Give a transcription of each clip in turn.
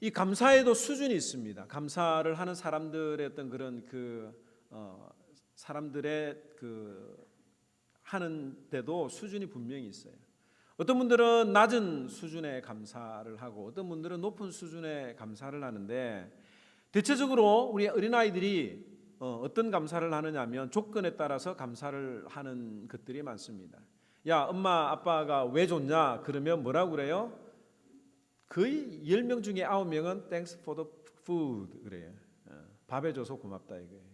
이 감사에도 수준이 있습니다. 감사를 하는 사람들의 어떤 그런 사람들의 하는데도 수준이 분명히 있어요. 어떤 분들은 낮은 수준의 감사를 하고 어떤 분들은 높은 수준의 감사를 하는데, 대체적으로 우리 어린아이들이 어떤 감사를 하느냐 하면 조건에 따라서 감사를 하는 것들이 많습니다. 야, 엄마 아빠가 왜 줬냐 그러면 뭐라고 그래요? 거의 10명 중에 9명은 Thanks for the food 그래요. 밥해 줘서 고맙다 이거예요.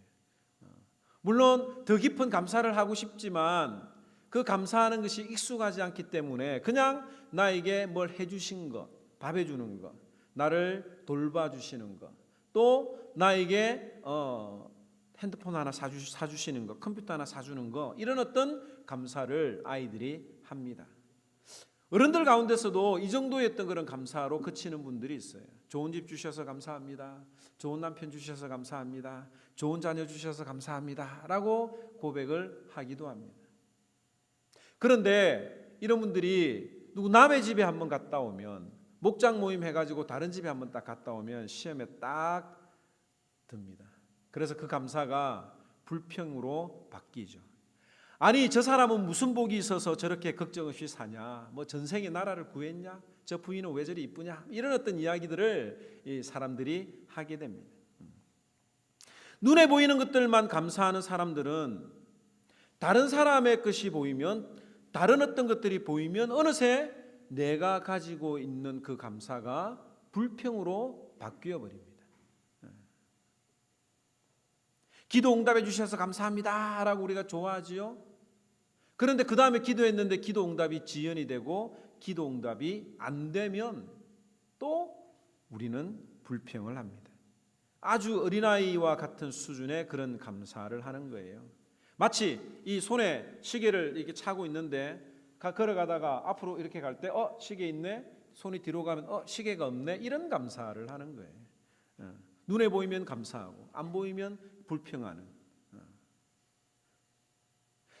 물론 더 깊은 감사를 하고 싶지만 그 감사하는 것이 익숙하지 않기 때문에 그냥 나에게 뭘 해주신 것, 밥해 주는 것, 나를 돌봐주시는 것, 또 나에게 핸드폰 하나 사주시는 것, 컴퓨터 하나 사주는 것, 이런 어떤 감사를 아이들이 합니다. 어른들 가운데서도 이 정도의 어떤 그런 감사로 그치는 분들이 있어요. 좋은 집 주셔서 감사합니다. 좋은 남편 주셔서 감사합니다. 좋은 자녀 주셔서 감사합니다. 라고 고백을 하기도 합니다. 그런데 이런 분들이 누구 남의 집에 한번 갔다 오면, 목장 모임 해가지고 다른 집에 한번 딱 갔다 오면 시험에 딱 듭니다. 그래서 그 감사가 불평으로 바뀌죠. 아니, 저 사람은 무슨 복이 있어서 저렇게 걱정 없이 사냐, 뭐 전생에 나라를 구했냐, 저 부인은 왜 저리 이쁘냐, 이런 어떤 이야기들을 이 사람들이 하게 됩니다. 눈에 보이는 것들만 감사하는 사람들은 다른 사람의 것이 보이면, 다른 어떤 것들이 보이면 어느새 내가 가지고 있는 그 감사가 불평으로 바뀌어 버립니다. 기도 응답해 주셔서 감사합니다 라고 우리가 좋아하지요. 그런데 그 다음에 기도했는데 기도 응답이 지연이 되고 기도 응답이 안 되면 또 우리는 불평을 합니다. 아주 어린아이와 같은 수준의 그런 감사를 하는 거예요. 마치 이 손에 시계를 이렇게 차고 있는데 걸어가다가 앞으로 이렇게 갈 때 시계 있네, 손이 뒤로 가면 시계가 없네, 이런 감사를 하는 거예요. 눈에 보이면 감사하고 안 보이면 불평하는.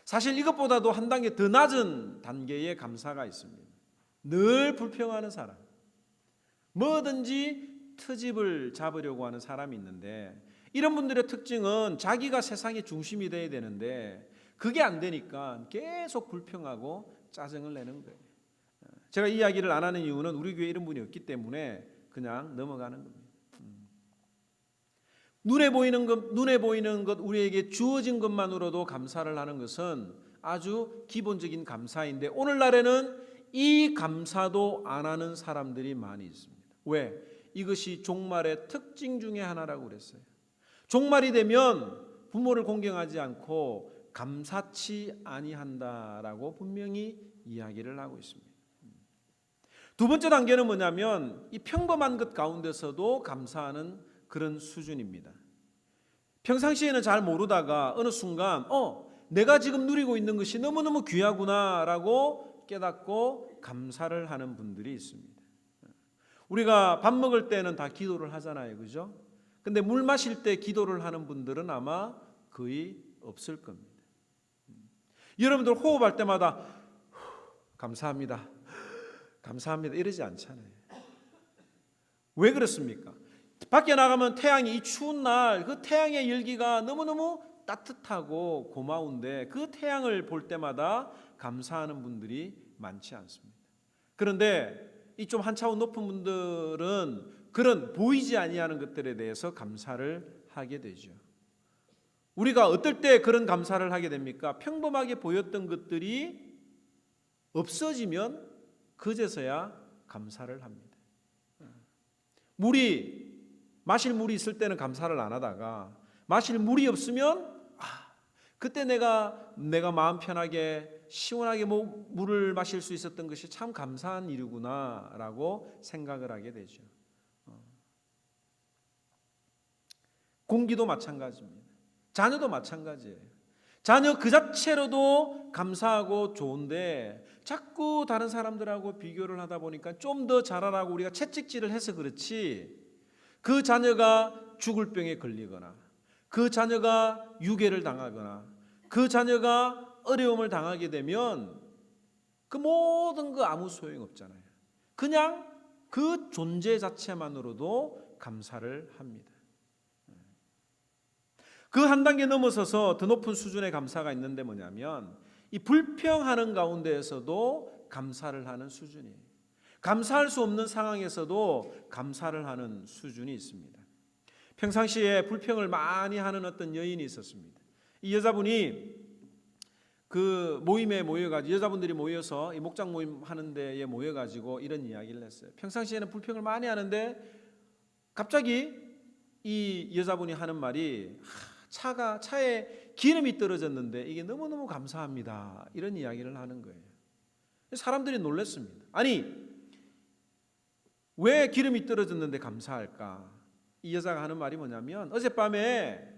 사실 이것보다도 한 단계 더 낮은 단계의 감사가 있습니다. 늘 불평하는 사람, 뭐든지 트집을 잡으려고 하는 사람이 있는데, 이런 분들의 특징은 자기가 세상의 중심이 돼야 되는데 그게 안 되니까 계속 불평하고 짜증을 내는 거예요. 제가 이 이야기를 안 하는 이유는 우리 교회에 이런 분이 없기 때문에 그냥 넘어가는 겁니다. 눈에 보이는 것, 우리에게 주어진 것만으로도 감사를 하는 것은 아주 기본적인 감사인데, 오늘날에는 이 감사도 안 하는 사람들이 많이 있습니다. 왜? 이것이 종말의 특징 중에 하나라고 그랬어요. 종말이 되면 부모를 공경하지 않고 감사치 아니한다라고 분명히 이야기를 하고 있습니다. 두 번째 단계는 뭐냐면 이 평범한 것 가운데서도 감사하는 그런 수준입니다. 평상시에는 잘 모르다가 어느 순간 내가 지금 누리고 있는 것이 너무너무 귀하구나라고 깨닫고 감사를 하는 분들이 있습니다. 우리가 밥 먹을 때는 다 기도를 하잖아요, 그죠? 근데 물 마실 때 기도를 하는 분들은 아마 거의 없을 겁니다. 여러분들 호흡할 때마다 감사합니다, 감사합니다 이러지 않잖아요. 왜 그렇습니까? 밖에 나가면 태양이, 이 추운 날 그 태양의 열기가 너무너무 따뜻하고 고마운데 그 태양을 볼 때마다 감사하는 분들이 많지 않습니다. 그런데 이 좀 한 차원 높은 분들은 그런 보이지 아니하는 것들에 대해서 감사를 하게 되죠. 우리가 어떨 때 그런 감사를 하게 됩니까? 평범하게 보였던 것들이 없어지면 그제서야 감사를 합니다. 마실 물이 있을 때는 감사를 안 하다가 마실 물이 없으면 그때 내가 마음 편하게 시원하게 물을 마실 수 있었던 것이 참 감사한 일이구나라고 생각을 하게 되죠. 공기도 마찬가지입니다. 자녀도 마찬가지예요. 자녀 그 자체로도 감사하고 좋은데 자꾸 다른 사람들하고 비교를 하다 보니까 좀 더 잘하라고 우리가 채찍질을 해서 그렇지, 그 자녀가 죽을 병에 걸리거나 그 자녀가 유괴를 당하거나 그 자녀가 어려움을 당하게 되면 그 모든 거 아무 소용없잖아요. 그냥 그 존재 자체만으로도 감사를 합니다. 그 한 단계 넘어서서 더 높은 수준의 감사가 있는데 뭐냐면 이 불평하는 가운데에서도 감사를 하는 수준이에요. 감사할 수 없는 상황에서도 감사를 하는 수준이 있습니다. 평상시에 불평을 많이 하는 어떤 여인이 있었습니다. 이 여자분이 그 모임에 모여가지고 여자분들이 모여서 이 목장 모임 하는 데에 모여가지고 이런 이야기를 했어요. 평상시에는 불평을 많이 하는데 갑자기 이 여자분이 하는 말이 차에 기름이 떨어졌는데 이게 너무너무 감사합니다. 이런 이야기를 하는 거예요. 사람들이 놀랐습니다. 아니 왜 기름이 떨어졌는데 감사할까? 이 여자가 하는 말이 뭐냐면 어젯밤에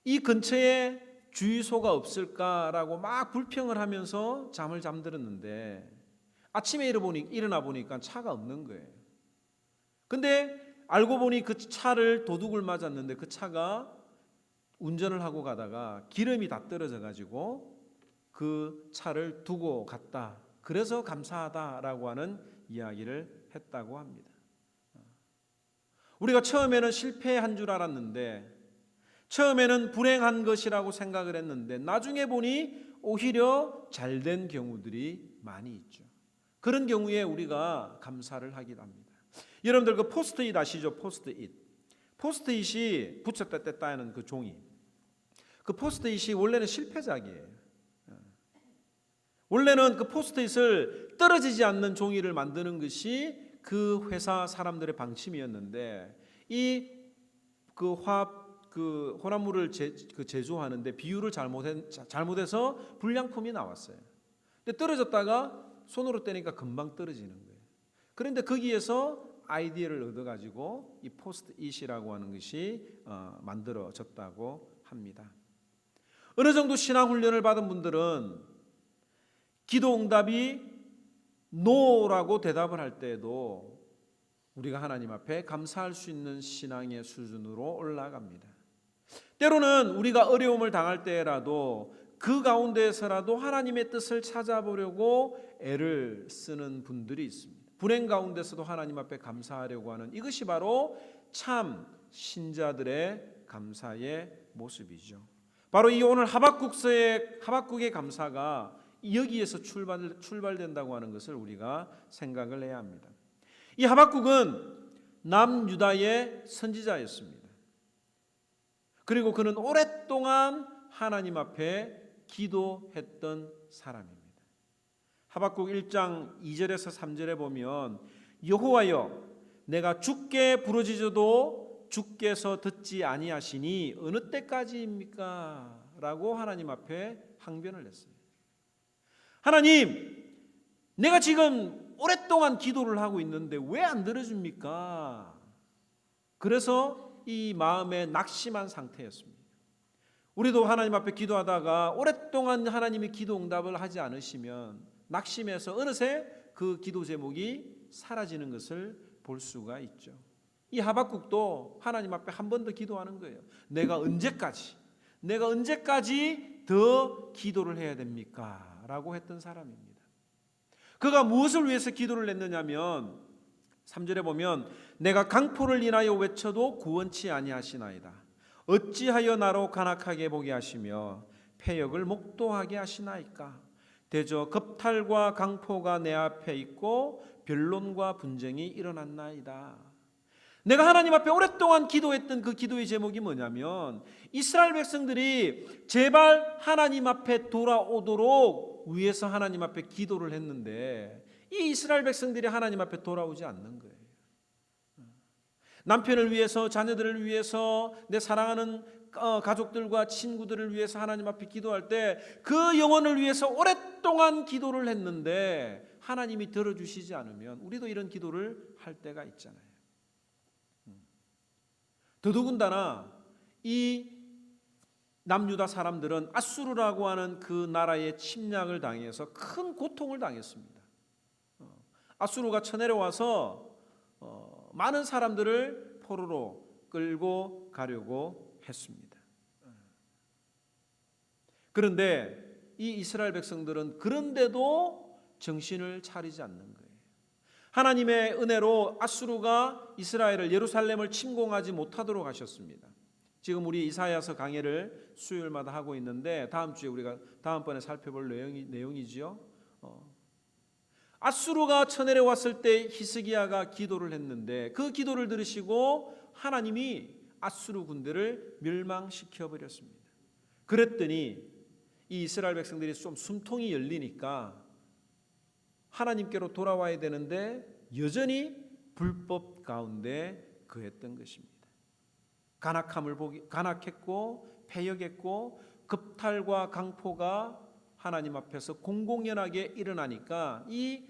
이 근처에 주유소가 없을까라고 막 불평을 하면서 잠을 잠들었는데 아침에 일어나 보니까 차가 없는 거예요. 근데 알고 보니 그 차를 도둑을 맞았는데 그 차가 운전을 하고 가다가 기름이 다 떨어져 가지고 그 차를 두고 갔다. 그래서 감사하다라고 하는 이야기를 했다고 합니다. 우리가 처음에는 실패한 줄 알았는데 처음에는 불행한 것이라고 생각을 했는데 나중에 보니 오히려 잘된 경우들이 많이 있죠. 그런 경우에 우리가 감사를 하기도 합니다. 여러분들 그 포스트잇 아시죠? 포스트잇. 포스트잇이 붙였다 뗐다 하는 그 종이. 그 포스트잇이 원래는 실패작이에요. 원래는 그 포스트잇을 떨어지지 않는 종이를 만드는 것이 그 회사 사람들의 방침이었는데 그 혼합물을 제조하는데 비율을 잘못해서 불량품이 나왔어요. 근데 떨어졌다가 손으로 떼니까 금방 떨어지는 거예요. 그런데 거기에서 아이디어를 얻어가지고 이 포스트잇이라고 하는 것이 만들어졌다고 합니다. 어느 정도 신앙 훈련을 받은 분들은 기도 응답이 노라고 대답을 할 때에도 우리가 하나님 앞에 감사할 수 있는 신앙의 수준으로 올라갑니다. 때로는 우리가 어려움을 당할 때라도 그 가운데에서라도 하나님의 뜻을 찾아보려고 애를 쓰는 분들이 있습니다. 불행 가운데서도 하나님 앞에 감사하려고 하는 이것이 바로 참 신자들의 감사의 모습이죠. 바로 이 오늘 하박국의 감사가 여기에서 출발된다고 하는 것을 우리가 생각을 해야 합니다. 이 하박국은 남유다의 선지자였습니다. 그리고 그는 오랫동안 하나님 앞에 기도했던 사람입니다. 하박국 1장 2절에서 3절에 보면 여호와여 내가 주께 부르짖어도 주께서 듣지 아니하시니 어느 때까지입니까? 라고 하나님 앞에 항변을 했어요. 하나님, 내가 지금 오랫동안 기도를 하고 있는데 왜 안 들어줍니까? 그래서 이 마음에 낙심한 상태였습니다. 우리도 하나님 앞에 기도하다가 오랫동안 하나님이 기도 응답을 하지 않으시면 낙심해서 어느새 그 기도 제목이 사라지는 것을 볼 수가 있죠. 이 하박국도 하나님 앞에 한 번 더 기도하는 거예요. 내가 언제까지 더 기도를 해야 됩니까? 라고 했던 사람입니다. 그가 무엇을 위해서 기도를 했느냐면 3절에 보면 내가 강포를 인하여 외쳐도 구원치 아니하시나이다. 어찌하여 나로 간악하게 보게 하시며 패역을 목도하게 하시나이까. 대저 겁탈과 강포가 내 앞에 있고 변론과 분쟁이 일어났나이다. 내가 하나님 앞에 오랫동안 기도했던 그 기도의 제목이 뭐냐면 이스라엘 백성들이 제발 하나님 앞에 돌아오도록 위해서 하나님 앞에 기도를 했는데 이 이스라엘 백성들이 하나님 앞에 돌아오지 않는 거예요. 남편을 위해서, 자녀들을 위해서, 내 사랑하는 가족들과 친구들을 위해서 하나님 앞에 기도할 때 그 영혼을 위해서 오랫동안 기도를 했는데 하나님이 들어주시지 않으면 우리도 이런 기도를 할 때가 있잖아요. 더더군다나 이 남유다 사람들은 아수르라고 하는 그 나라의 침략을 당해서 큰 고통을 당했습니다. 아수르가 쳐내려와서 많은 사람들을 포로로 끌고 가려고 했습니다. 그런데 이 이스라엘 백성들은 그런데도 정신을 차리지 않는 거예요. 하나님의 은혜로 아수르가 이스라엘을 예루살렘을 침공하지 못하도록 하셨습니다. 지금 우리 이사야서 강해를 수요일마다 하고 있는데 다음 주에 우리가 다음번에 살펴볼 내용이지요. 아수르가 쳐내려왔을 때 히스기야가 기도를 했는데 그 기도를 들으시고 하나님이 아수르 군대를 멸망시켜 버렸습니다. 그랬더니 이 이스라엘 백성들이 좀 숨통이 열리니까 하나님께로 돌아와야 되는데 여전히 불법 가운데 거했던 것입니다. 간악했고 패역했고 급탈과 강포가 하나님 앞에서 공공연하게 일어나니까 이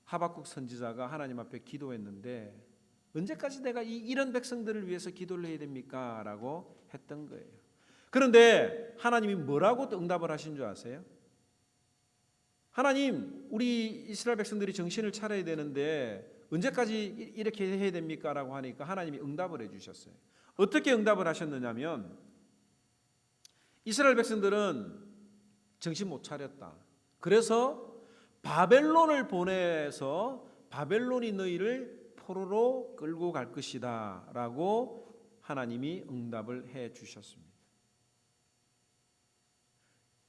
하박국 선지자가 하나님 앞에 기도했는데 언제까지 내가 이런 백성들을 위해서 기도를 해야 됩니까? 라고 했던 거예요. 그런데 하나님이 뭐라고 응답을 하신 줄 아세요? 하나님, 우리 이스라엘 백성들이 정신을 차려야 되는데 언제까지 이렇게 해야 됩니까? 라고 하니까 하나님이 응답을 해주셨어요. 어떻게 응답을 하셨느냐면 이스라엘 백성들은 정신 못 차렸다. 그래서 바벨론을 보내서 바벨론이 너희를 포로로 끌고 갈 것이다 라고 하나님이 응답을 해 주셨습니다.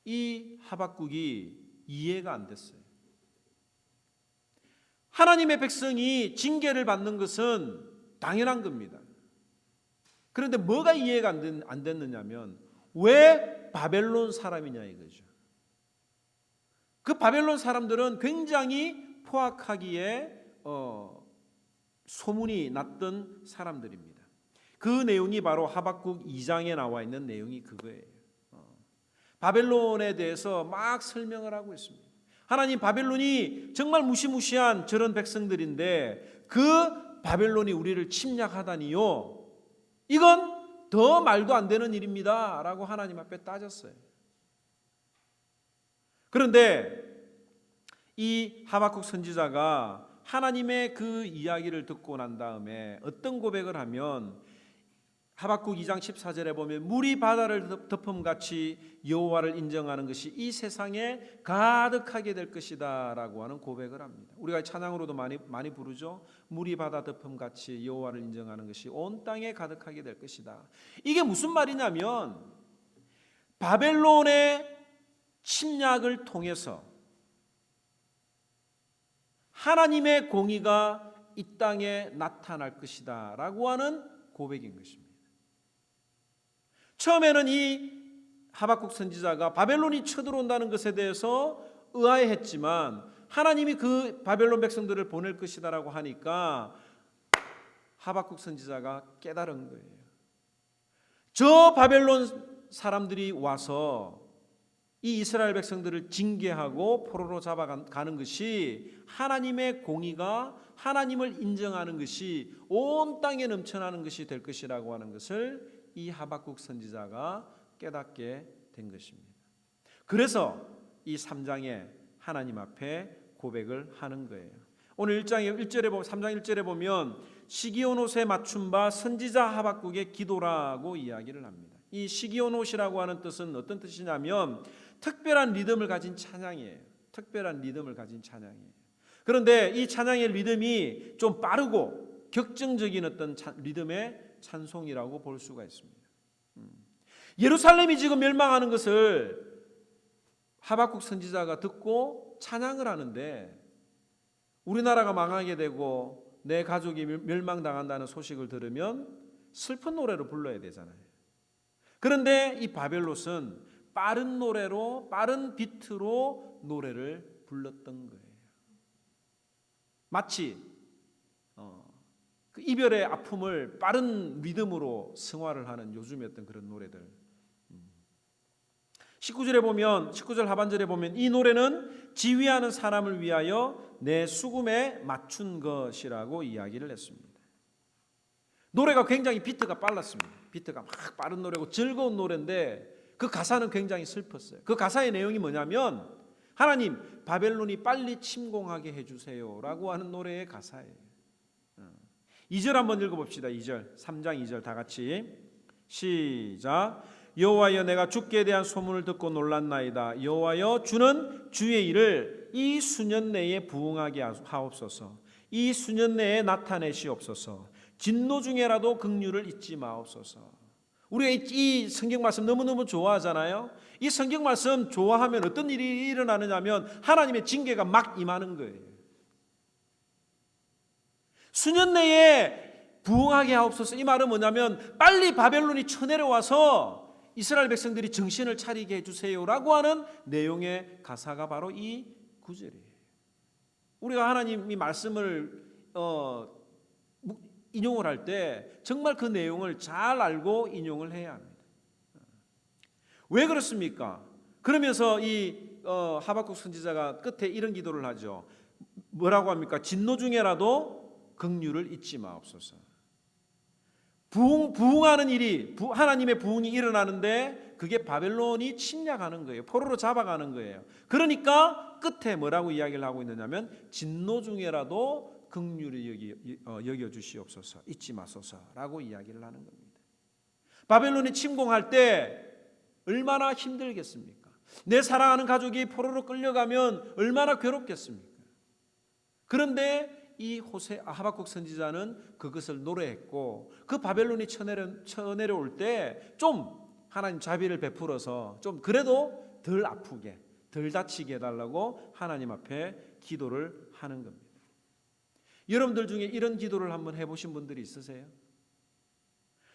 이 하박국이 이해가 안 됐어요. 하나님의 백성이 징계를 받는 것은 당연한 겁니다. 그런데 뭐가 이해가 안 됐느냐면 왜 바벨론 사람이냐 이거죠. 그 바벨론 사람들은 굉장히 포악하기에 소문이 났던 사람들입니다. 그 내용이 바로 하박국 2장에 나와 있는 내용이 그거예요. 바벨론에 대해서 막 설명을 하고 있습니다. 하나님, 바벨론이 정말 무시무시한 저런 백성들인데 그 바벨론이 우리를 침략하다니요, 이건 더 말도 안 되는 일입니다 라고 하나님 앞에 따졌어요. 그런데 이 하박국 선지자가 하나님의 그 이야기를 듣고 난 다음에 어떤 고백을 하면 하박국 2장 14절에 보면 물이 바다를 덮음같이 여호와를 인정하는 것이 이 세상에 가득하게 될 것이다 라고 하는 고백을 합니다. 우리가 찬양으로도 많이 부르죠. 물이 바다 덮음같이 여호와를 인정하는 것이 온 땅에 가득하게 될 것이다. 이게 무슨 말이냐면 바벨론의 침략을 통해서 하나님의 공의가 이 땅에 나타날 것이다 라고 하는 고백인 것입니다. 처음에는 이 하박국 선지자가 바벨론이 쳐들어온다는 것에 대해서 의아해했지만 하나님이 그 바벨론 백성들을 보낼 것이다라고 하니까 하박국 선지자가 깨달은 거예요. 저 바벨론 사람들이 와서 이 이스라엘 백성들을 징계하고 포로로 잡아가는 것이 하나님의 공의가 하나님을 인정하는 것이 온 땅에 넘쳐나는 것이 될 것이라고 하는 것을 이 하박국 선지자가 깨닫게 된 것입니다. 그래서 이 3장에 하나님 앞에 고백을 하는 거예요. 오늘 3장 1절에 보면 시기온옷에 맞춘 바 선지자 하박국의 기도라고 이야기를 합니다. 이 시기온옷이라고 하는 뜻은 어떤 뜻이냐면 특별한 리듬을 가진 찬양이에요. 특별한 리듬을 가진 찬양이에요. 그런데 이 찬양의 리듬이 좀 빠르고 격정적인 어떤 리듬의 찬송이라고 볼 수가 있습니다. 예루살렘이 지금 멸망하는 것을 하박국 선지자가 듣고 찬양을 하는데 우리나라가 망하게 되고 내 가족이 멸망당한다는 소식을 들으면 슬픈 노래를 불러야 되잖아요. 그런데 이 바벨롯은 빠른 노래로 빠른 비트로 노래를 불렀던 거예요. 마치 그 이별의 아픔을 빠른 리듬으로 승화를 하는 요즘의 어떤 그런 노래들. 19절 하반절에 보면 이 노래는 지휘하는 사람을 위하여 내 수금에 맞춘 것이라고 이야기를 했습니다. 노래가 굉장히 비트가 빨랐습니다. 비트가 막 빠른 노래고 즐거운 노래인데 그 가사는 굉장히 슬펐어요. 그 가사의 내용이 뭐냐면 하나님, 바벨론이 빨리 침공하게 해주세요 라고 하는 노래의 가사예요. 2절 한번 읽어봅시다. 2절 3장 2절 다 같이 시작. 여호와여, 내가 주께 대한 소문을 듣고 놀랐나이다. 여호와여, 주는 주의 일을 이 수년 내에 부응하게 하옵소서. 이 수년 내에 나타내시옵소서. 진노 중에라도 긍휼을 잊지 마옵소서. 우리가 이 성경 말씀 너무너무 좋아하잖아요. 이 성경 말씀 좋아하면 어떤 일이 일어나느냐면 하나님의 징계가 막 임하는 거예요. 수년 내에 부흥하게 하옵소서. 이 말은 뭐냐면 빨리 바벨론이 쳐내려와서 이스라엘 백성들이 정신을 차리게 해주세요라고 하는 내용의 가사가 바로 이 구절이에요. 우리가 하나님이 말씀을 인용을 할 때 정말 그 내용을 잘 알고 인용을 해야 합니다. 왜 그렇습니까? 그러면서 이 하박국 선지자가 끝에 이런 기도를 하죠. 뭐라고 합니까? 진노 중에라도 긍휼을 잊지 마옵소서. 부흥하는 일이 하나님의 부흥이 일어나는데 그게 바벨론이 침략하는 거예요. 포로로 잡아가는 거예요. 그러니까 끝에 뭐라고 이야기를 하고 있느냐면 진노 중에라도 긍휼히 여겨 주시옵소서, 잊지 마소서라고 이야기를 하는 겁니다. 바벨론이 침공할 때 얼마나 힘들겠습니까? 내 사랑하는 가족이 포로로 끌려가면 얼마나 괴롭겠습니까? 그런데 이 하박국 선지자는 그것을 노래했고 그 바벨론이 쳐내려올 때 좀 하나님 자비를 베풀어서 좀 그래도 덜 아프게 덜 다치게 해달라고 하나님 앞에 기도를 하는 겁니다. 여러분들 중에 이런 기도를 한번 해보신 분들이 있으세요?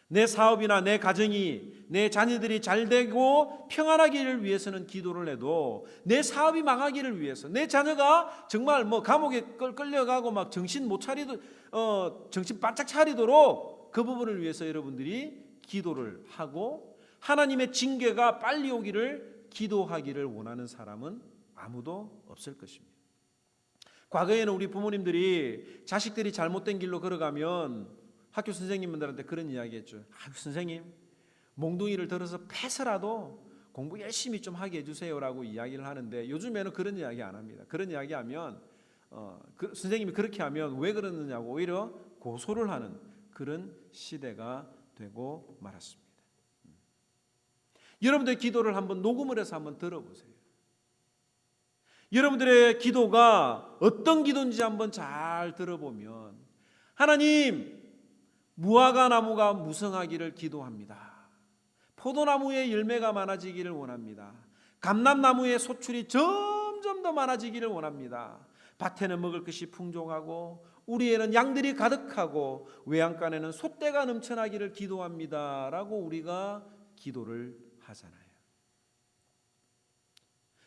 내 사업이나 내 가정이 내 자녀들이 잘 되고 평안하기를 위해서는 기도를 해도 내 사업이 망하기를 위해서 내 자녀가 정말 감옥에 끌려가고 막 정신 바짝 차리도록 그 부분을 위해서 여러분들이 기도를 하고 하나님의 징계가 빨리 오기를 기도하기를 원하는 사람은 아무도 없을 것입니다. 과거에는 우리 부모님들이 자식들이 잘못된 길로 걸어가면 학교 선생님들한테 그런 이야기 했죠. 선생님, 몽둥이를 들어서 패서라도 공부 열심히 좀 하게 해주세요라고 이야기를 하는데 요즘에는 그런 이야기 안 합니다. 그런 이야기 하면 선생님이 그렇게 하면 왜 그러느냐고 오히려 고소를 하는 그런 시대가 되고 말았습니다. 여러분들의 기도를 한번 녹음을 해서 한번 들어보세요. 여러분들의 기도가 어떤 기도인지 한번 잘 들어보면 하나님, 무화과 나무가 무성하기를 기도합니다. 포도나무에 열매가 많아지기를 원합니다. 감람나무의 소출이 점점 더 많아지기를 원합니다. 밭에는 먹을 것이 풍족하고 우리에는 양들이 가득하고 외양간에는 솥대가 넘쳐나기를 기도합니다 라고 우리가 기도를 하잖아요.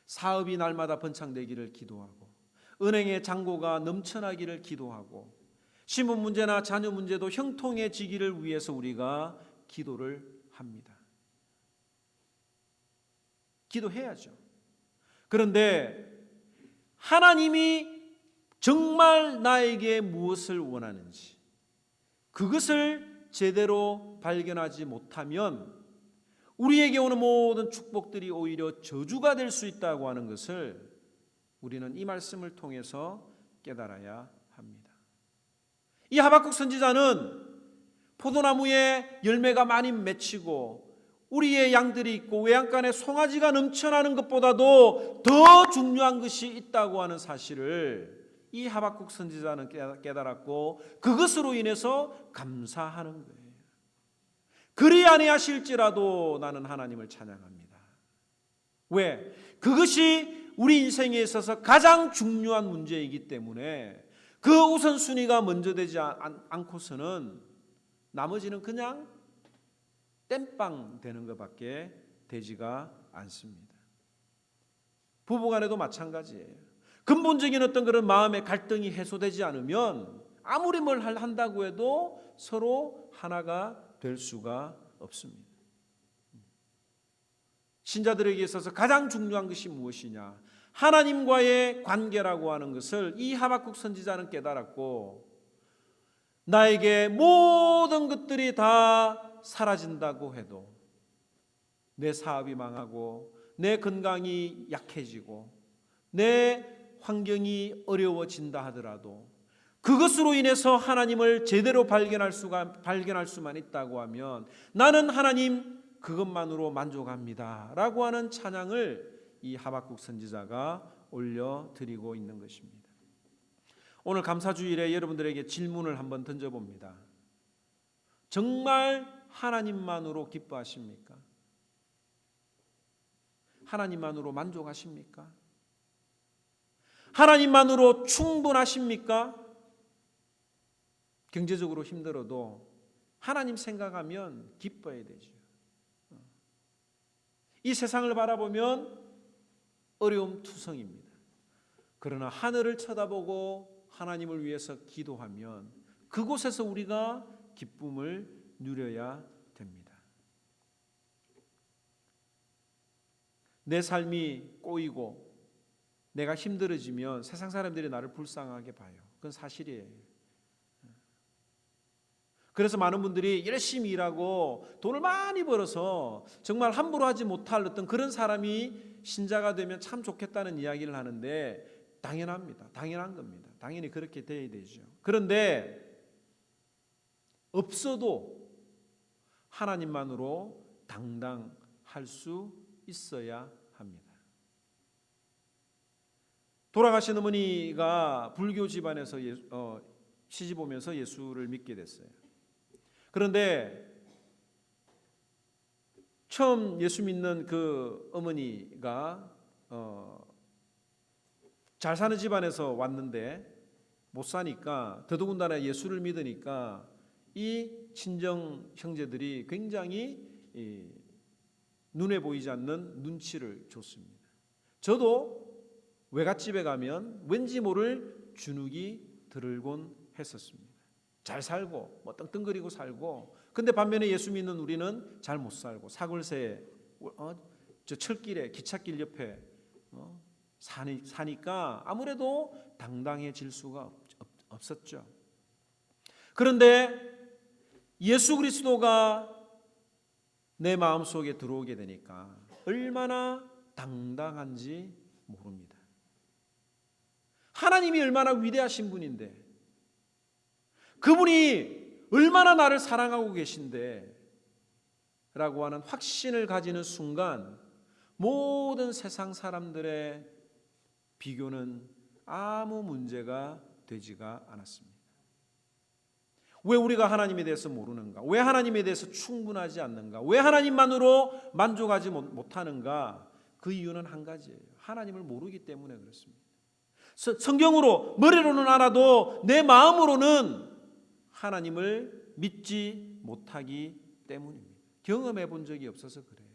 사업이 날마다 번창되기를 기도하고 은행의 잔고가 넘쳐나기를 기도하고 신분 문제나 자녀 문제도 형통해지기를 위해서 우리가 기도를 합니다. 기도해야죠. 그런데 하나님이 정말 나에게 무엇을 원하는지 그것을 제대로 발견하지 못하면 우리에게 오는 모든 축복들이 오히려 저주가 될 수 있다고 하는 것을 우리는 이 말씀을 통해서 깨달아야 합니다. 이 하박국 선지자는 포도나무에 열매가 많이 맺히고 우리의 양들이 있고 외양간에 송아지가 넘쳐나는 것보다도 더 중요한 것이 있다고 하는 사실을 이 하박국 선지자는 깨달았고 그것으로 인해서 감사하는 거예요. 그리 아니하실지라도 나는 하나님을 찬양합니다. 왜? 그것이 우리 인생에 있어서 가장 중요한 문제이기 때문에 그 우선순위가 먼저 되지 않고서는 나머지는 그냥 땜빵 되는 것밖에 되지가 않습니다. 부부간에도 마찬가지예요. 근본적인 어떤 그런 마음의 갈등이 해소되지 않으면 아무리 뭘 한다고 해도 서로 하나가 될 수가 없습니다. 신자들에게 있어서 가장 중요한 것이 무엇이냐? 하나님과의 관계라고 하는 것을 이 하박국 선지자는 깨달았고 나에게 모든 것들이 다 사라진다고 해도 내 사업이 망하고 내 건강이 약해지고 내 환경이 어려워진다 하더라도 그것으로 인해서 하나님을 제대로 발견할 수만 있다고 하면 나는 하나님 그것만으로 만족합니다 라고 하는 찬양을 이 하박국 선지자가 올려드리고 있는 것입니다. 오늘 감사주일에 여러분들에게 질문을 한번 던져봅니다. 정말 하나님만으로 기뻐하십니까? 하나님만으로 만족하십니까? 하나님만으로 충분하십니까? 경제적으로 힘들어도 하나님 생각하면 기뻐야 되죠. 이 세상을 바라보면 어려움 투성입니다. 그러나 하늘을 쳐다보고 하나님을 위해서 기도하면 그곳에서 우리가 기쁨을 누려야 됩니다. 내 삶이 꼬이고 내가 힘들어지면 세상 사람들이 나를 불쌍하게 봐요. 그건 사실이에요. 그래서 많은 분들이 열심히 일하고 돈을 많이 벌어서 정말 함부로 하지 못할 어떤 그런 사람이 신자가 되면 참 좋겠다는 이야기를 하는데 당연합니다. 당연한 겁니다. 당연히 그렇게 돼야 되죠. 그런데 없어도 하나님만으로 당당할 수 있어야 합니다. 돌아가신 어머니가 불교 집안에서 시집 오면서 예수를 믿게 됐어요. 그런데 처음 예수 믿는 그 어머니가 잘 사는 집안에서 왔는데 못 사니까 더더군다나 예수를 믿으니까 이 친정 형제들이 굉장히 눈에 보이지 않는 눈치를 줬습니다. 저도 외갓집에 가면 왠지 모를 주눅이 들곤 했었습니다. 잘 살고 뭐 떵떵거리고 살고, 근데 반면에 예수 믿는 우리는 잘 못 살고 사골세에 저 철길에 기찻길 옆에 사니까 아무래도 당당해질 수가 없었죠. 그런데 예수 그리스도가 내 마음속에 들어오게 되니까 얼마나 당당한지 모릅니다. 하나님이 얼마나 위대하신 분인데, 그분이 얼마나 나를 사랑하고 계신데 라고 하는 확신을 가지는 순간 모든 세상 사람들의 비교는 아무 문제가 되지가 않았습니다. 왜 우리가 하나님에 대해서 모르는가? 왜 하나님에 대해서 충분하지 않는가? 왜 하나님만으로 만족하지 못하는가? 그 이유는 한 가지예요. 하나님을 모르기 때문에 그렇습니다. 성경으로 머리로는 알아도 내 마음으로는 하나님을 믿지 못하기 때문입니다. 경험해 본 적이 없어서 그래요.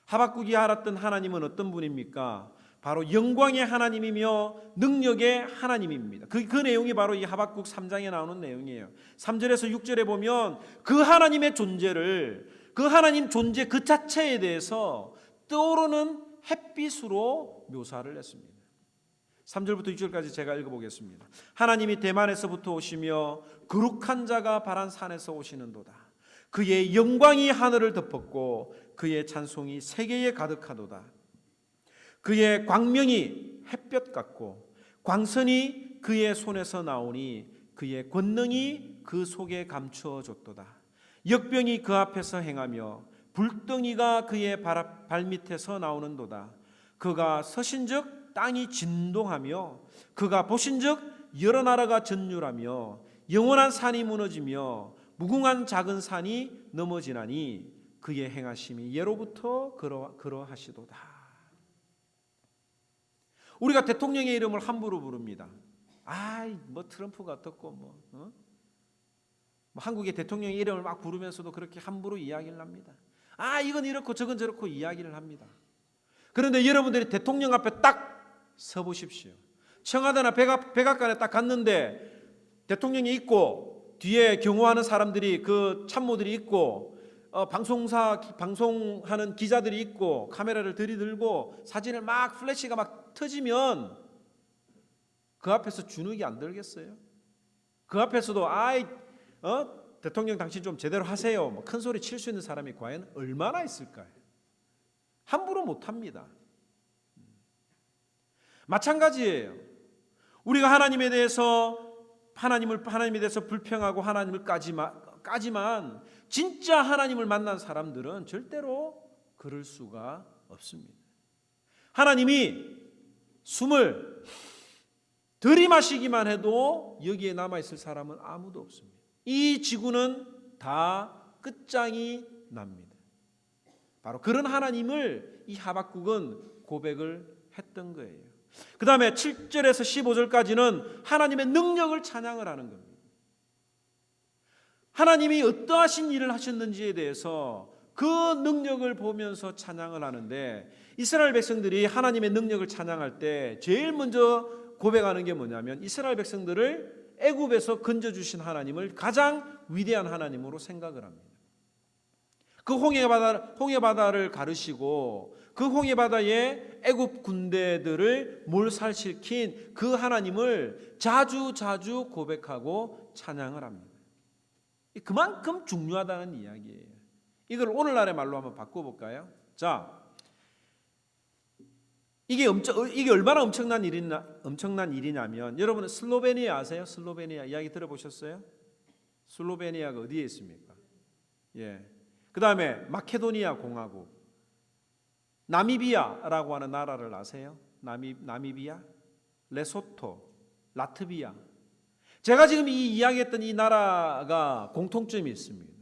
하박국이 알았던 하나님은 어떤 분입니까? 바로 영광의 하나님이며 능력의 하나님입니다. 그 내용이 바로 이 하박국 3장에 나오는 내용이에요. 3절에서 6절에 보면 그 하나님의 존재를, 그 하나님 존재 그 자체에 대해서 떠오르는 햇빛으로 묘사를 했습니다. 3절부터 6절까지 제가 읽어보겠습니다. 하나님이 대만에서부터 오시며 거룩한 자가 바란 산에서 오시는도다. 그의 영광이 하늘을 덮었고 그의 찬송이 세계에 가득하도다. 그의 광명이 햇볕 같고 광선이 그의 손에서 나오니 그의 권능이 그 속에 감추어졌도다. 역병이 그 앞에서 행하며 불덩이가 그의 발밑에서 나오는도다. 그가 서신즉 땅이 진동하며 그가 보신즉 여러 나라가 전율하며 영원한 산이 무너지며 무궁한 작은 산이 넘어지나니 그의 행하심이 예로부터 그러하시도다. 우리가 대통령의 이름을 함부로 부릅니다. 뭐 트럼프가 어떻고 뭐 한국의 대통령의 이름을 막 부르면서도 그렇게 함부로 이야기를 합니다. 이건 이렇고 저건 저렇고 이야기를 합니다. 그런데 여러분들이 대통령 앞에 딱 서보십시오. 청와대나 백악관에 딱 갔는데 대통령이 있고 뒤에 경호하는 사람들이, 그 참모들이 있고 방송하는 기자들이 있고 카메라를 들이들고 사진을 막 플래시가 막 터지면 그 앞에서 주눅이 안 들겠어요? 그 앞에서도 대통령 당신 좀 제대로 하세요, 뭐 큰 소리 칠 수 있는 사람이 과연 얼마나 있을까요? 함부로 못합니다. 마찬가지예요. 우리가 하나님에 대해서 불평하고 하나님을 까지만 진짜 하나님을 만난 사람들은 절대로 그럴 수가 없습니다. 하나님이 숨을 들이마시기만 해도 여기에 남아있을 사람은 아무도 없습니다. 이 지구는 다 끝장이 납니다. 바로 그런 하나님을 이 하박국은 고백을 했던 거예요. 그 다음에 7절에서 15절까지는 하나님의 능력을 찬양을 하는 겁니다. 하나님이 어떠하신 일을 하셨는지에 대해서 그 능력을 보면서 찬양을 하는데, 이스라엘 백성들이 하나님의 능력을 찬양할 때 제일 먼저 고백하는 게 뭐냐면, 이스라엘 백성들을 애굽에서 건져주신 하나님을 가장 위대한 하나님으로 생각을 합니다. 그 홍해바다를 가르시고 그 홍해바다에 애굽 군대들을 몰살시킨 그 하나님을 자주 고백하고 찬양을 합니다. 그만큼 중요하다는 이야기예요. 이걸 오늘날의 말로 한번 바꿔볼까요? 자, 이게 얼마나 엄청난 일이냐면, 여러분은 슬로베니아 아세요? 슬로베니아 이야기 들어보셨어요? 슬로베니아가 어디에 있습니까? 예. 그 다음에 마케도니아 공화국, 나미비아라고 하는 나라를 아세요? 나미비아, 레소토, 라트비아. 제가 지금 이야기했던 이 나라가 공통점이 있습니다.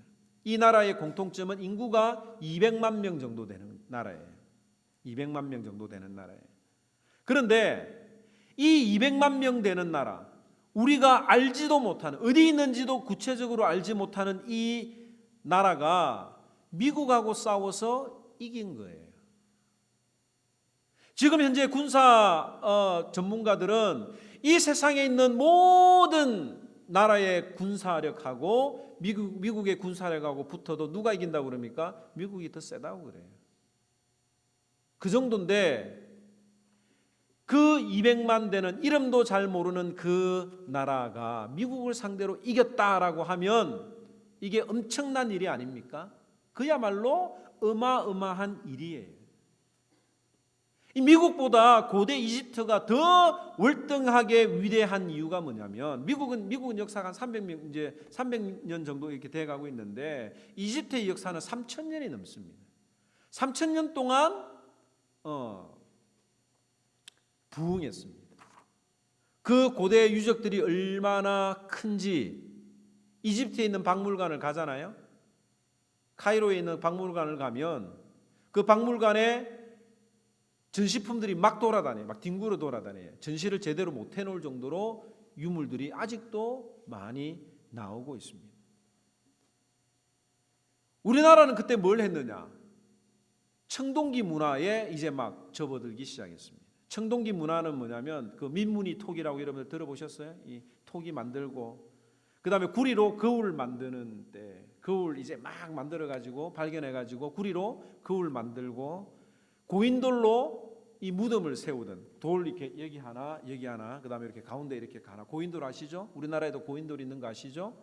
이 나라의 공통점은 인구가 200만 명 정도 되는 나라예요. 200만 명 정도 되는 나라예요. 그런데 이 200만 명 되는 나라, 우리가 알지도 못하는, 어디 있는지도 구체적으로 알지 못하는 이 나라가 미국하고 싸워서 이긴 거예요. 지금 현재 군사 전문가들은 이 세상에 있는 모든 나라의 군사력하고 미국의 군사력하고 붙어도 누가 이긴다고 그럽니까? 미국이 더 세다고 그래요. 그 정도인데, 그 200만 되는 이름도 잘 모르는 그 나라가 미국을 상대로 이겼다라고 하면 이게 엄청난 일이 아닙니까? 그야말로 어마어마한 일이에요. 이 미국보다 고대 이집트가 더 월등하게 위대한 이유가 뭐냐면, 미국은 역사가 한 300년 정도 이렇게 돼가고 있는데, 이집트의 역사는 3,000년이 넘습니다. 3,000년 동안 부흥했습니다. 그 고대 유적들이 얼마나 큰지, 이집트에 있는 박물관을 가잖아요. 카이로에 있는 박물관을 가면 그 박물관에 전시품들이 막 돌아다녀요. 막 뒹굴어 돌아다녀요. 전시를 제대로 못 해놓을 정도로 유물들이 아직도 많이 나오고 있습니다. 우리나라는 그때 뭘 했느냐? 청동기 문화에 이제 막 접어들기 시작했습니다. 청동기 문화는 뭐냐면, 그 민무늬 톡이라고 여러분들 들어보셨어요? 이 톡이 만들고, 그 다음에 구리로 거울 만드는 때, 거울 이제 막 만들어가지고 발견해가지고 구리로 거울 만들고, 고인돌로 이 무덤을 세우던, 돌 이렇게 여기 하나 그 다음에 이렇게 가운데 이렇게 하나, 고인돌 아시죠? 우리나라에도 고인돌 있는 거 아시죠?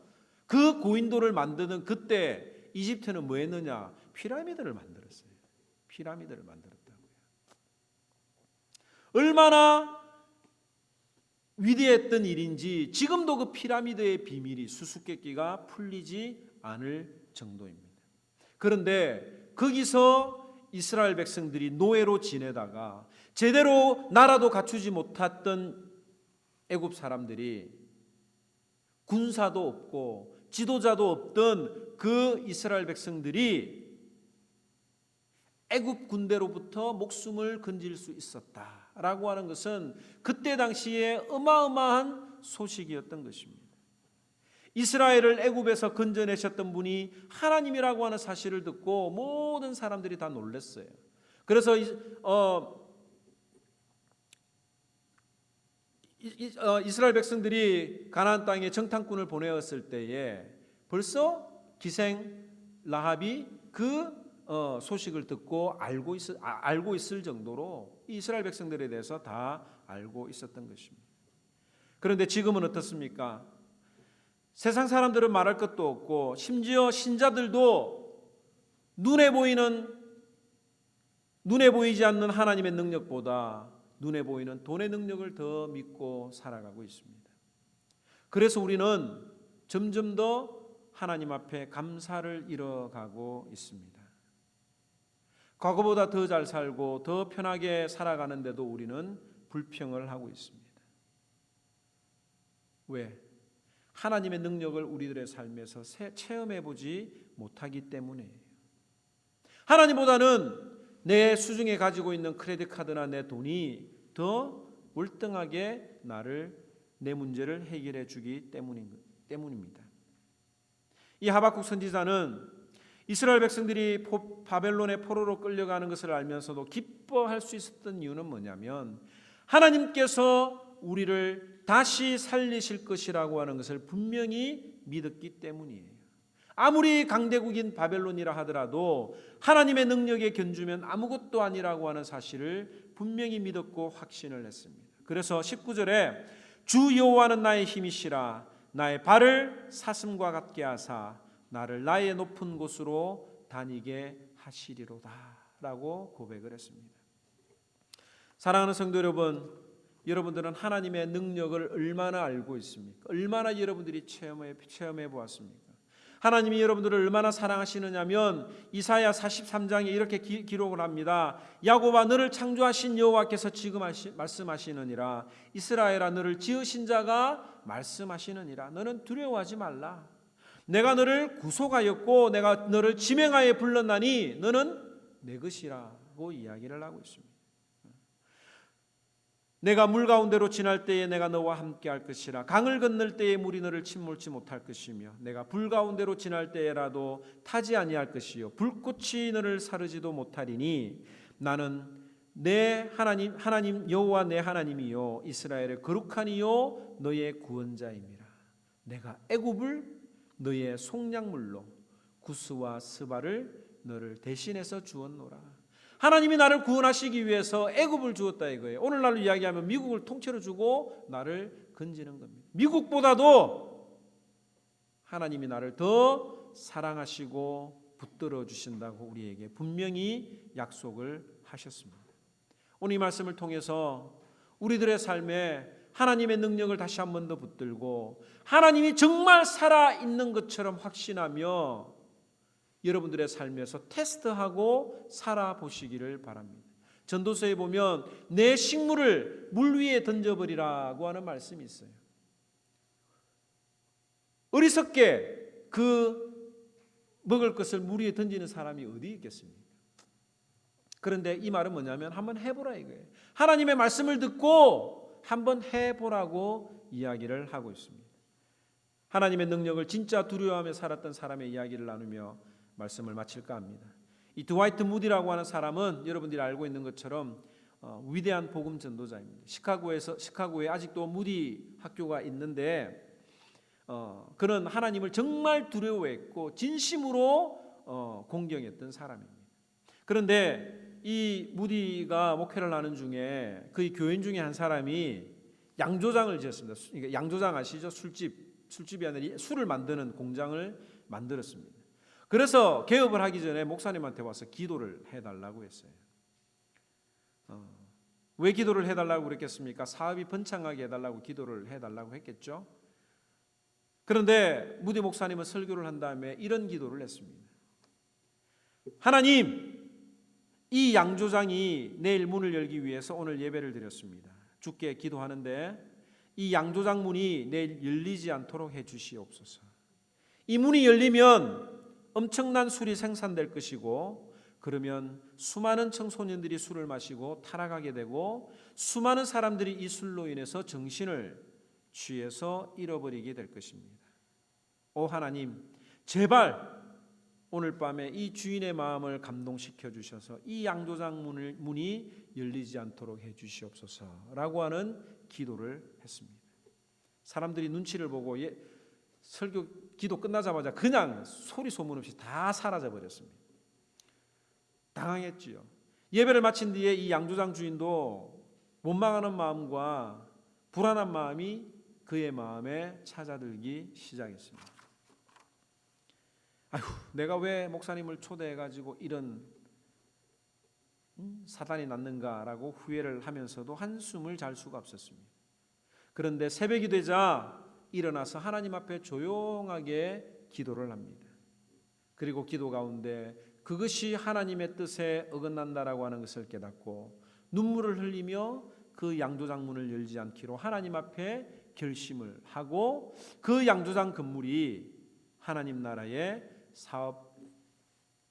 그 고인돌을 만드는 그때 이집트는 뭐 했느냐? 피라미드를 만들었어요. 피라미드를 만들었다고요. 얼마나 위대했던 일인지 지금도 그 피라미드의 비밀이 수수께끼가 풀리지 않을 정도입니다. 그런데 거기서 이스라엘 백성들이 노예로 지내다가 제대로 나라도 갖추지 못했던 애굽 사람들이, 군사도 없고 지도자도 없던 그 이스라엘 백성들이 애굽 군대로부터 목숨을 건질 수 있었다라고 하는 것은 그때 당시에 어마어마한 소식이었던 것입니다. 이스라엘을 애굽에서 건져내셨던 분이 하나님이라고 하는 사실을 듣고 모든 사람들이 다 놀랐어요. 그래서 이스라엘 백성들이 가나안 땅에 정탐꾼을 보내었을 때에 벌써 기생 라합이 그 소식을 듣고 알고 있을 정도로 이스라엘 백성들에 대해서 다 알고 있었던 것입니다. 그런데 지금은 어떻습니까? 세상 사람들은 말할 것도 없고, 심지어 신자들도 눈에 보이지 않는 하나님의 능력보다 눈에 보이는 돈의 능력을 더 믿고 살아가고 있습니다. 그래서 우리는 점점 더 하나님 앞에 감사를 잃어가고 있습니다. 과거보다 더 잘 살고 더 편하게 살아가는데도 우리는 불평을 하고 있습니다. 왜? 하나님의 능력을 우리들의 삶에서 체험해 보지 못하기 때문에. 하나님보다는 내 수중에 가지고 있는 크레딧 카드나 내 돈이 더 월등하게 내 문제를 해결해 주기 때문입니다. 이 하박국 선지자는 이스라엘 백성들이 바벨론의 포로로 끌려가는 것을 알면서도 기뻐할 수 있었던 이유는 뭐냐면 하나님께서 우리를 다시 살리실 것이라고 하는 것을 분명히 믿었기 때문이에요. 아무리 강대국인 바벨론이라 하더라도 하나님의 능력에 견주면 아무것도 아니라고 하는 사실을 분명히 믿었고 확신을 했습니다. 그래서 19절에 주 여호와는 나의 힘이시라 나의 발을 사슴과 같게 하사 나를 나의 높은 곳으로 다니게 하시리로다 라고 고백을 했습니다. 사랑하는 성도 여러분, 여러분들은 하나님의 능력을 얼마나 알고 있습니까? 얼마나 여러분들이 체험해 보았습니까? 하나님이 여러분들을 얼마나 사랑하시느냐면 이사야 43장에 이렇게 기록을 합니다. 야곱아 너를 창조하신 여호와께서 지금 말씀하시느니라. 이스라엘아 너를 지으신 자가 말씀하시느니라. 너는 두려워하지 말라. 내가 너를 구속하였고 내가 너를 지명하여 불렀나니 너는 내 것이라고 이야기를 하고 있습니다. 내가 물 가운데로 지날 때에 내가 너와 함께 할 것이라. 강을 건널 때에 물이 너를 침몰치 못할 것이며 내가 불 가운데로 지날 때에라도 타지 아니할 것이요 불꽃이 너를 사르지도 못하리니 나는 내 하나님 여호와 내 하나님이요 이스라엘의 거룩하니요 너의 구원자임이라. 내가 애굽을 너의 속량물로 구스와 스바를 너를 대신해서 주었노라. 하나님이 나를 구원하시기 위해서 애굽을 주었다 이거예요. 오늘날로 이야기하면 미국을 통째로 주고 나를 건지는 겁니다. 미국보다도 하나님이 나를 더 사랑하시고 붙들어 주신다고 우리에게 분명히 약속을 하셨습니다. 오늘 이 말씀을 통해서 우리들의 삶에 하나님의 능력을 다시 한 번 더 붙들고 하나님이 정말 살아있는 것처럼 확신하며 여러분들의 삶에서 테스트하고 살아보시기를 바랍니다. 전도서에 보면 내 식물을 물 위에 던져버리라고 하는 말씀이 있어요. 어리석게 그 먹을 것을 물 위에 던지는 사람이 어디 있겠습니까? 그런데 이 말은 뭐냐면 한번 해보라 이거예요. 하나님의 말씀을 듣고 한번 해보라고 이야기를 하고 있습니다. 하나님의 능력을 진짜 두려워하며 살았던 사람의 이야기를 나누며 말씀을 마칠까 합니다. 이 드와이트 무디라고 하는 사람은 여러분들이 알고 있는 것처럼 위대한 복음 전도자입니다. 시카고에 아직도 무디 학교가 있는데 그는 하나님을 정말 두려워했고 진심으로 공경했던 사람입니다. 그런데 이 무디가 목회를 하는 중에 그의 교인 중에 한 사람이 양조장을 지었습니다. 양조장 아시죠? 술집이 아니라 술을 만드는 공장을 만들었습니다. 그래서 개업을 하기 전에 목사님한테 와서 기도를 해달라고 했어요. 왜 기도를 해달라고 그랬겠습니까? 사업이 번창하게 해달라고 기도를 해달라고 했겠죠. 그런데 무디 목사님은 설교를 한 다음에 이런 기도를 했습니다. 하나님, 이 양조장이 내일 문을 열기 위해서 오늘 예배를 드렸습니다. 주께 기도하는데 이 양조장 문이 내일 열리지 않도록 해 주시옵소서. 이 문이 열리면 엄청난 술이 생산될 것이고 그러면 수많은 청소년들이 술을 마시고 타락하게 되고 수많은 사람들이 이 술로 인해서 정신을 취해서 잃어버리게 될 것입니다. 오 하나님, 제발 오늘 밤에 이 주인의 마음을 감동시켜 주셔서 이 양조장 문이 열리지 않도록 해 주시옵소서라고 하는 기도를 했습니다. 사람들이 눈치를 보고 기도 끝나자마자 그냥 소리 소문 없이 다 사라져 버렸습니다. 당황했지요. 예배를 마친 뒤에 이 양조장 주인도 원망하는 마음과 불안한 마음이 그의 마음에 찾아들기 시작했습니다. 아휴, 내가 왜 목사님을 초대해가지고 이런 사단이 났는가라고 후회를 하면서도 한숨을 잘 수가 없었습니다. 그런데 새벽이 되자 일어나서 하나님 앞에 조용하게 기도를 합니다. 그리고 기도 가운데 그것이 하나님의 뜻에 어긋난다라고 하는 것을 깨닫고 눈물을 흘리며 그 양조장 문을 열지 않기로 하나님 앞에 결심을 하고 그 양조장 건물이 하나님 나라의 사업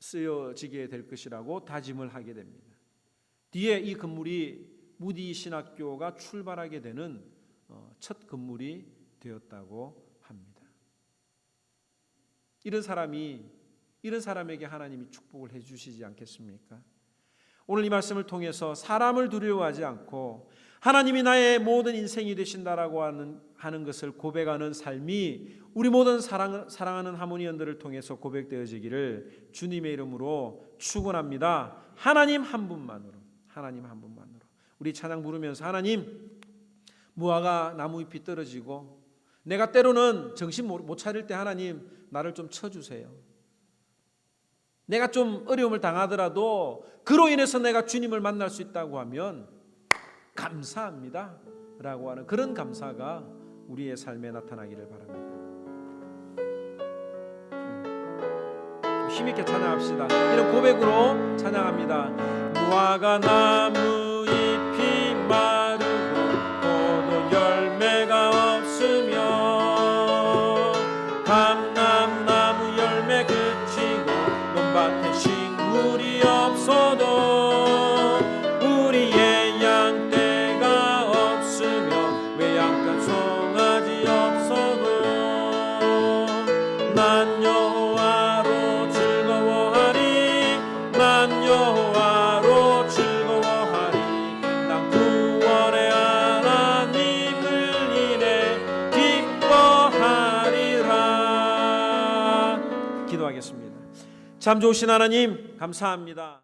쓰여지게 될 것이라고 다짐을 하게 됩니다. 뒤에 이 건물이 무디 신학교가 출발하게 되는 첫 건물이 되었다고 합니다. 이런 사람에게 하나님이 축복을 해주시지 않겠습니까? 오늘 이 말씀을 통해서 사람을 두려워하지 않고 하나님이 나의 모든 인생이 되신다라고 하는 것을 고백하는 삶이 우리 모든 사랑하는 하모니언들을 통해서 고백되어지기를 주님의 이름으로 축원합니다. 하나님 한 분만으로, 하나님 한 분만으로. 우리 찬양 부르면서 하나님, 무화과 나무 잎이 떨어지고 내가 때로는 정신 못 차릴 때 하나님 나를 좀 쳐주세요. 내가 좀 어려움을 당하더라도 그로 인해서 내가 주님을 만날 수 있다고 하면 감사합니다 라고 하는 그런 감사가 우리의 삶에 나타나기를 바랍니다. 힘있게 찬양합시다. 이런 고백으로 찬양합니다. 무화과 나무 잎이 마르고 포도 열매가 없으며 감람나무 열매 그치고 논밭에 식물이 없어도 우리의 양떼가 없으며 외양간 송아지 없어도 난 여호와로 즐거워하리 난 여호와로 즐거워하리 난 구원의 하나님을 인해 기뻐하리라. 기도하겠습니다. 참 좋으신 하나님 감사합니다.